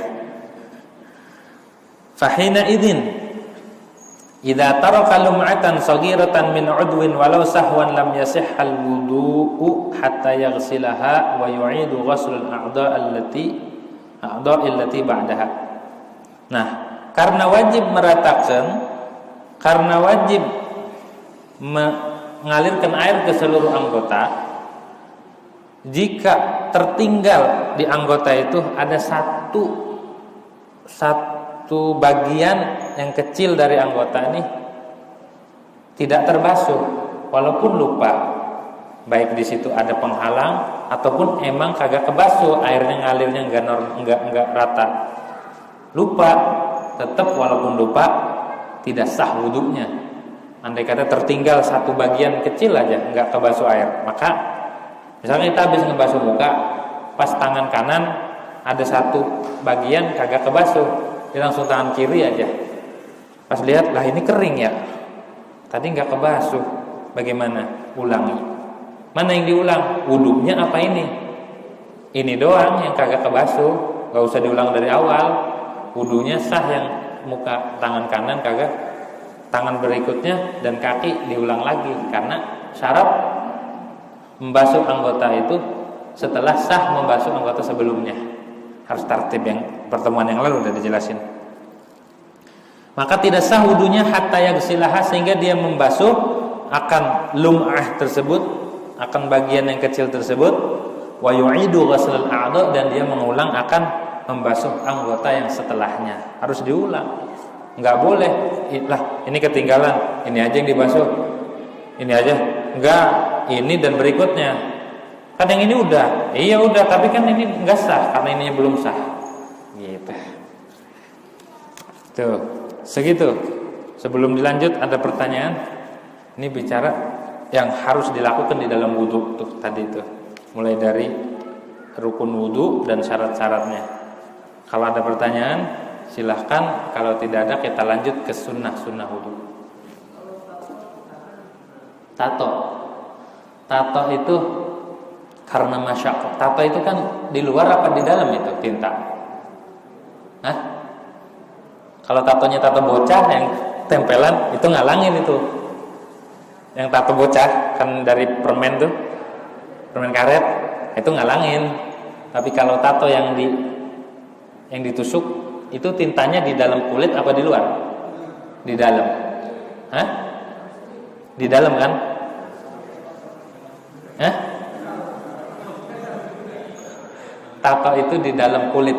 Fahina idzin idza taraka lum'atan saghiratan min 'udwin walau sahwan lam yasihhal wudu'u hatta yaghsilaha wa yu'idu ghusl al-a'dha'i allati ba'daha. Nah, karena wajib mengalirkan air ke seluruh anggota, jika tertinggal di anggota itu ada satu bagian yang kecil dari anggota ini tidak terbasuh, walaupun lupa, baik di situ ada penghalang ataupun emang kagak kebasuh, airnya ngalirnya enggak rata, lupa, tetap walaupun lupa tidak sah wudunya. Andai kata tertinggal satu bagian kecil aja enggak kebasuh air, maka misalnya kita habis ngebasuh muka, pas tangan kanan ada satu bagian kagak kebasuh, dia langsung tangan kiri aja. Pas lihat, lah ini kering ya, tadi nggak kebasuh, bagaimana? Ulangi. Mana yang diulang? Wudunya apa ini? Ini doang yang kagak kebasuh, nggak usah diulang dari awal. Wudunya sah yang muka tangan kanan kagak, tangan berikutnya dan kaki diulang lagi, karena syarat membasuh anggota itu setelah sah membasuh anggota sebelumnya. Harus tertib, yang pertemuan yang lalu udah dijelasin. Maka tidak sah wudunya hatta yaghsilaha, sehingga dia membasuh akan lum'ah tersebut, akan bagian yang kecil tersebut, wa yu'idu ghusl al-a'dha, dan dia mengulang akan membasuh anggota yang setelahnya. Harus diulang. Enggak boleh, lah ini ketinggalan, ini aja yang dibasuh, ini aja. Enggak, ini dan berikutnya. Kan yang ini udah, iya udah, tapi kan ini enggak sah karena ininya belum sah. Gitu. Tuh, segitu. Sebelum dilanjut ada pertanyaan. Ini bicara yang harus dilakukan di dalam wudhu tuh tadi itu, mulai dari rukun wudhu dan syarat-syaratnya. Kalau ada pertanyaan silahkan, kalau tidak ada kita lanjut ke sunnah wudhu. Tato itu karena masyaqqah. Tato itu kan di luar apa di dalam itu tinta? Hah? Kalau tatonya tato bocah yang tempelan itu ngalangin itu. Yang tato bocah kan dari permen tuh, permen karet, itu ngalangin. Tapi kalau tato yang ditusuk itu tintanya di dalam kulit apa di luar? Di dalam. Hah? Di dalam kan? Hah? Tato itu di dalam kulit,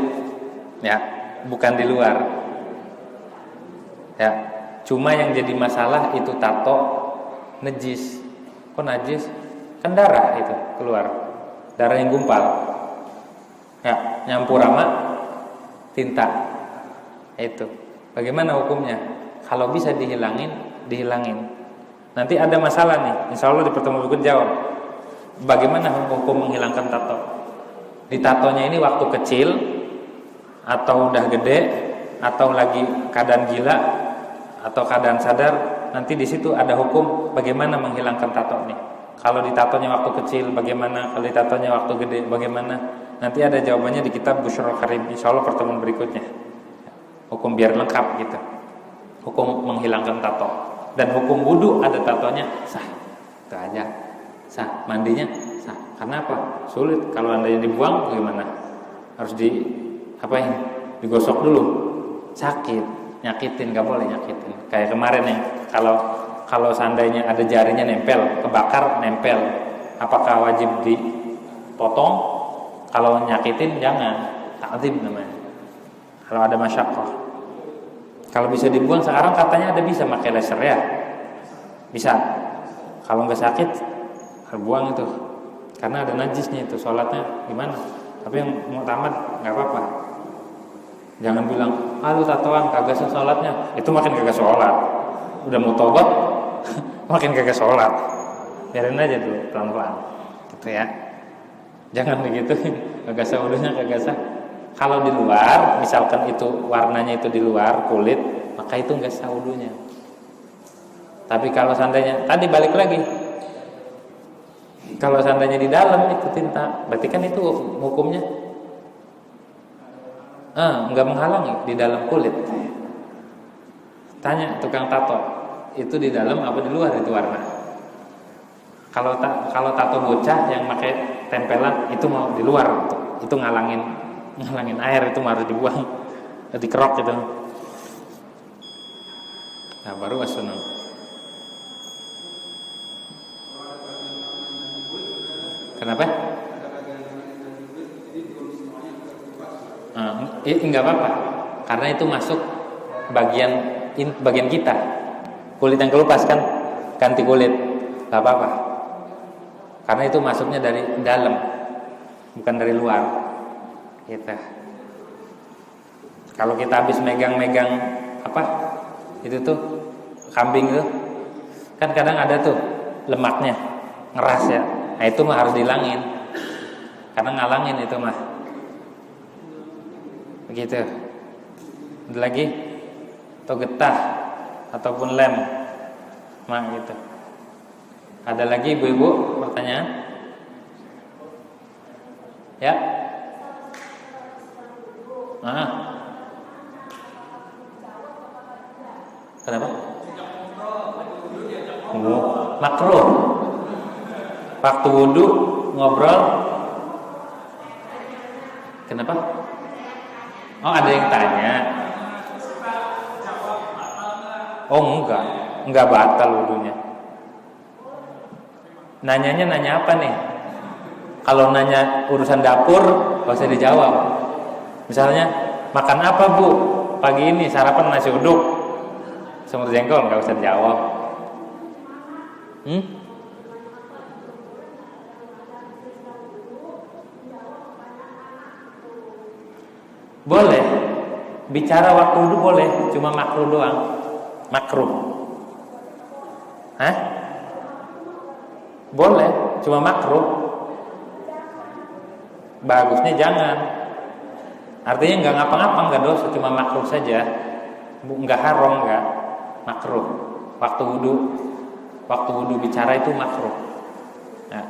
ya, bukan di luar. Ya, cuma yang jadi masalah itu tato najis. Kok najis? Kan darah itu keluar, darah yang gumpal. Ya, nyampur sama tinta. Itu. Bagaimana hukumnya? Kalau bisa dihilangin. Nanti ada masalah nih. Insya Allah di pertemuan berikut jawab. Bagaimana hukum menghilangkan tato? Di tatonya ini waktu kecil atau udah gede atau lagi keadaan gila atau keadaan sadar, nanti di situ ada hukum bagaimana menghilangkan tato nih. Kalau di tatonya waktu kecil bagaimana? Kalau di tatonya waktu gede bagaimana? Nanti ada jawabannya di kitab Busyrul Karim. Insya Allah pertemuan berikutnya. Hukum biar lengkap gitu. Hukum menghilangkan tato. Dan hukum wudu ada tatonya sah. Itu aja. Sah. Mandinya sah. Karena apa? Sulit. Kalau andainya dibuang bagaimana? Harus digosok dulu. Sakit, nyakitin, gak boleh nyakitin. Kayak kemarin nih, kalau seandainya ada jarinya nempel, kebakar nempel, apakah wajib dipotong? Kalau nyakitin jangan, ta'dzim namanya. Kalau ada masyaqqah. Kalau bisa dibuang sekarang katanya ada bisa pakai laser ya. Bisa. Kalau nggak sakit, buang itu. Karena ada najisnya itu, sholatnya gimana? Tapi yang mau tamat nggak apa-apa. Jangan bilang, lu tatoan kagak sah sholatnya. Itu makin kagak sholat. Udah mau tobat, makin kagak sholat. Biarin aja dulu pelan-pelan, gitu ya. Jangan begitu, kagak sah wudunya, kagak sah. Kalau di luar, misalkan itu warnanya itu di luar kulit, maka itu nggak sah wudunya. Tapi kalau seandainya, tadi balik lagi, kalau seandainya di dalam itu tinta, berarti kan itu hukumnya nggak menghalangi di dalam kulit. Tanya tukang tato, itu di dalam apa di luar itu warna? Kalau tato bocah yang pakai tempelan itu mau di luar, itu ngalangin air, itu harus dibuang, dikerok gitu. Nah baru wasunul. Kenapa? Enggak apa-apa, karena itu masuk bagian kita. Kulit yang kelupas kan, ganti kulit, nggak apa-apa. Karena itu masuknya dari dalam, bukan dari luar. Gitu. Kalau kita habis megang-megang apa? Itu tuh kambing tuh, kan kadang ada tuh lemaknya, ngeras ya. Nah itu mah harus dihilangin, karena ngalangin itu mah. Begitu. Ada lagi, atau getah ataupun lem, mah gitu. Ada lagi ibu-ibu pertanyaan? Ya. Kenapa? Makruh. Waktu wudu ngobrol. Kenapa? Oh ada yang tanya. Oh enggak batal wudunya. Nanyanya nanya apa nih? Kalau nanya urusan dapur, gak usah dijawab. Misalnya, makan apa bu? Pagi ini sarapan nasi uduk, semur jengkol, gak usah dijawab. Boleh, bicara waktu wudu boleh, cuma makruh doang. Makruh. Hah? Boleh, cuma makruh. Bagusnya jangan. Artinya nggak ngapa-ngapa, nggak dosa, cuma makruh saja. Nggak haram, nggak makruh. Waktu wudu bicara itu makruh. Nah.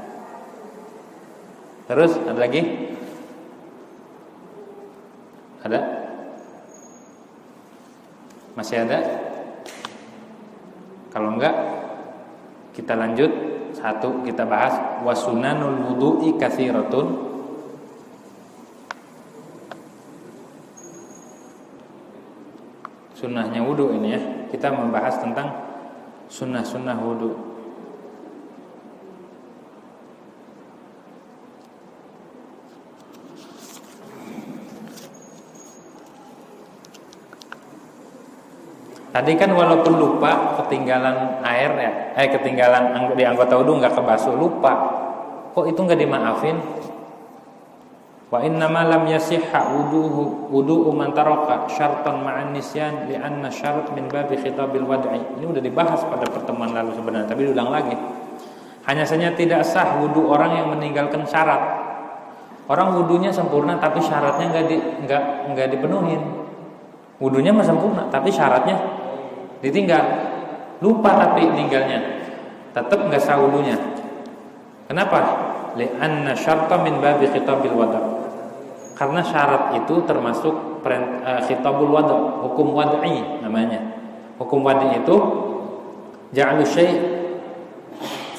Terus ada lagi? Ada? Masih ada? Kalau enggak, kita lanjut. Satu, kita bahas wasunanul wudu'i katsiratun. Sunnahnya wudu ini ya. Kita membahas tentang sunnah-sunnah wudu. Tadi kan walaupun lupa ketinggalan air ya, ketinggalan di anggota wudu nggak kebasuh, lupa. Kok itu nggak dimaafin? Wa innama lam yasihha wudu'u man taraka syartan ma'an nisyan li'anna syarat min babi khitabil wad'i. Ini udah dibahas pada pertemuan lalu sebenarnya, tapi diulang lagi. Hanya saja tidak sah wudu orang yang meninggalkan syarat. Orang wudunya sempurna tapi syaratnya nggak dipenuhin. Wudunya mah sempurna tapi syaratnya ditinggal. Lupa tapi tinggalnya. Tetap nggak sah wudunya. Kenapa? Li'anna syarta min babi khitabil wada'. Karena syarat itu termasuk khitabul wada', hukum wad'i namanya. Hukum wad'i itu ja'alu syai'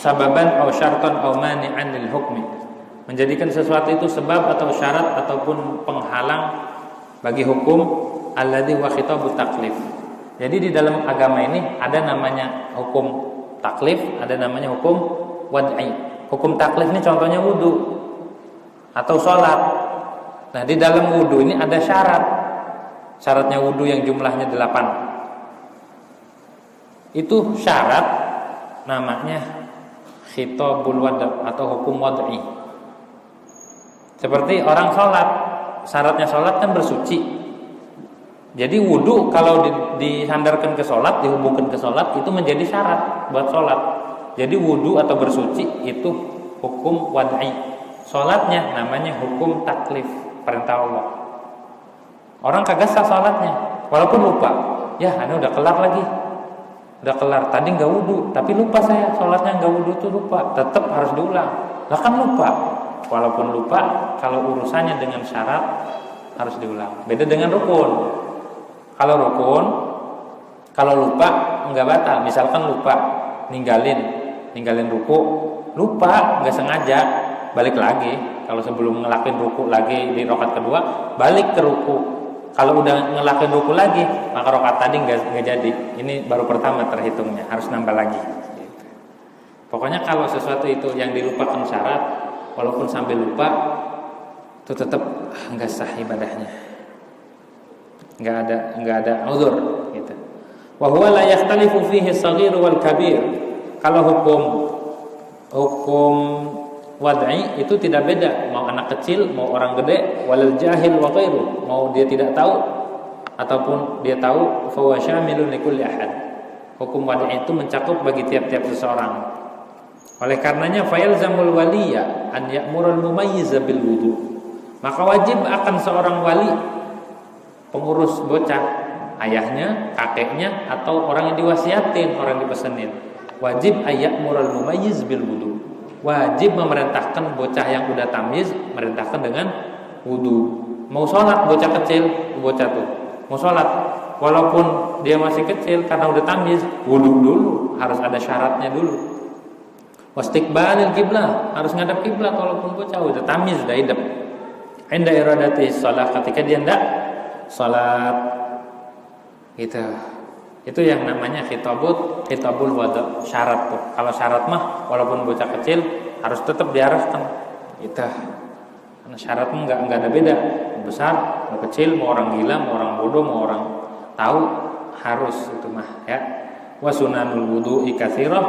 sababan aw syartan aw mani'an lil hukmi. Menjadikan sesuatu itu sebab atau syarat ataupun penghalang bagi hukum alladzi wa khitabut taklif. Jadi di dalam agama ini ada namanya hukum taklif, ada namanya hukum wad'i. Hukum taklif ini contohnya wudu atau sholat. Nah di dalam wudu ini ada syarat. Syaratnya wudu yang jumlahnya 8. Itu syarat namanya khitabul wada' atau hukum wad'i. Seperti orang sholat, syaratnya sholat kan bersuci. Jadi wudu kalau disandarkan ke sholat, dihubungkan ke sholat, itu menjadi syarat buat sholat. Jadi wudu atau bersuci itu hukum wad'i. Sholatnya namanya hukum taklif, perintah Allah. Orang kagak sah sholatnya, walaupun lupa. Ya, ini udah kelar lagi, udah kelar. Tadi nggak wudu, tapi lupa saya sholatnya nggak wudu tuh lupa. Tetap harus diulang. Lah kan lupa. Walaupun lupa, kalau urusannya dengan syarat harus diulang. Beda dengan rukun. Kalau rukun, kalau lupa nggak batal. Misalkan lupa, ninggalin ruku, lupa nggak sengaja, balik lagi. Kalau sebelum ngelakuin ruku lagi di rakaat kedua, balik ke ruku. Kalau udah ngelakuin ruku lagi, maka rakaat tadi nggak jadi. Ini baru pertama terhitungnya, harus nambah lagi. Pokoknya kalau sesuatu itu yang dilupakan syarat, walaupun sampai lupa, itu tetap nggak sah ibadahnya. Nggak ada uzur gitu. Wa huwa la yakhtalifu fihi as-shaghir wal kabir. Kalau hukum wad'i itu tidak beda, mau anak kecil, mau orang gede, walal jahil wa ghairu, mau dia tidak tahu ataupun dia tahu, fa huwa syamilun likulli ahad. Hukum wad'i itu mencakup bagi tiap-tiap seseorang. Oleh karenanya fayalzamul waliya an ya'murul mumayyiz bil wudu. Maka wajib akan seorang wali, pengurus bocah, ayahnya, kakeknya, atau orang yang diwasiatin, orang yang dipesenin, wajib ayya'murul mumayyiz bil wudu. Wajib memerintahkan bocah yang udah tamyiz, merintahkan dengan wudu. Mau sholat bocah kecil, bocah tuh mau sholat, walaupun dia masih kecil karena udah tamyiz, wudu dulu, harus ada syaratnya dulu. Wastiqbalil kiblah, harus ngadap kiblat walaupun bocah udah tamyiz, udah idep. Inda iradati sholat, ketika dia hendak sholat, gitu. Itu yang namanya khitabul wada', syarat tuh. Kalau syarat mah walaupun bocah kecil harus tetap diarahkan. Itu. Karena syarat mah enggak ada beda. Mau besar, mau kecil, mau orang gila, mau orang bodoh, mau orang tahu, harus itu mah ya. Wa sunanul wudu'i katsirah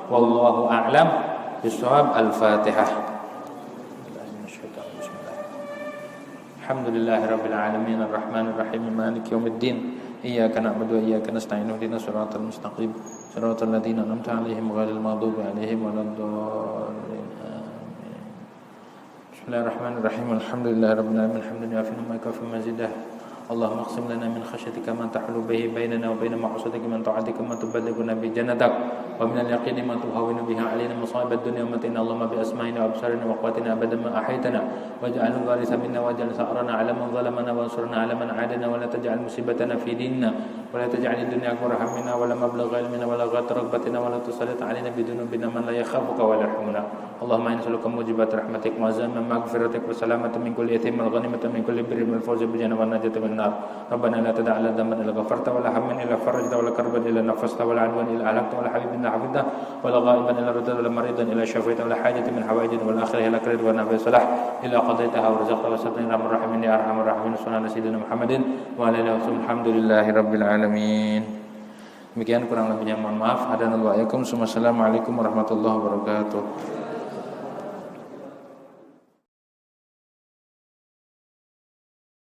wallahu a'lam bishawab. Al-Fatihah. Alhamdulillahirabbil alamin arrahmanir rahim maliki yaumiddin. إياك نعبد وإياك نستعين اهدنا الصراط المستقيم صراط الذين أنعمت عليهم غير المغضوب عليهم ولا الضالين آمين. بسم الله الرحمن الرحيم الحمد لله رب العالمين الحمد لله في ما يكفي مزيده اللهم اقسم لنا من خشيتك ما تحول به بيننا وبين معصيتك من طاعتك ما تبلغنا بجنتك ومن اليقين ما تهون بها علينا مصائب الدنيا ومتعنا اللهم بأسمائنا وأبصارنا وقواتنا أبدا ما أحيتنا واجعله الوارث منا واجعل ثأرنا على من ظلمنا وانصرنا على من عادنا ولا تجعل مصيبتنا في ديننا ولا تجعل الدنيا أكبر همنا ولا مبلغ علمنا ولا غاية رغبتنا ولا تسلط علينا بذنوبنا من لا يخافك ولا يرحمنا اللهم إنا نسألك موجبات رحمتك وعزائم مغفرتك وسلامة من كل إثم والغنيمة من كل بر والفوز بالجنة والنجاة من النار ربنا لا تدع لنا ذنبا إلا غفرته ولا هما إلا فرجته ولا كربا إلا نفسته ولا عدوا إلا أهلكته ولا حبيبا إلا حفظته ولا غائبا إلا رددته ولا مريضا إلا شفيته ولا حاجة من حوائجنا والآخرة إلا كريم ونبي صلاح إلا قضيتها ورزقتها وسبحان رحم الراحمين يا أرحم الراحمين صلى سيدنا محمد وعلى آله وصحبه الحمد لله رب العالمين. Demikian kurang lebihnya mohon maaf. Hadanallahu wa iyyakum. Assalamualaikum warahmatullahi wabarakatuh.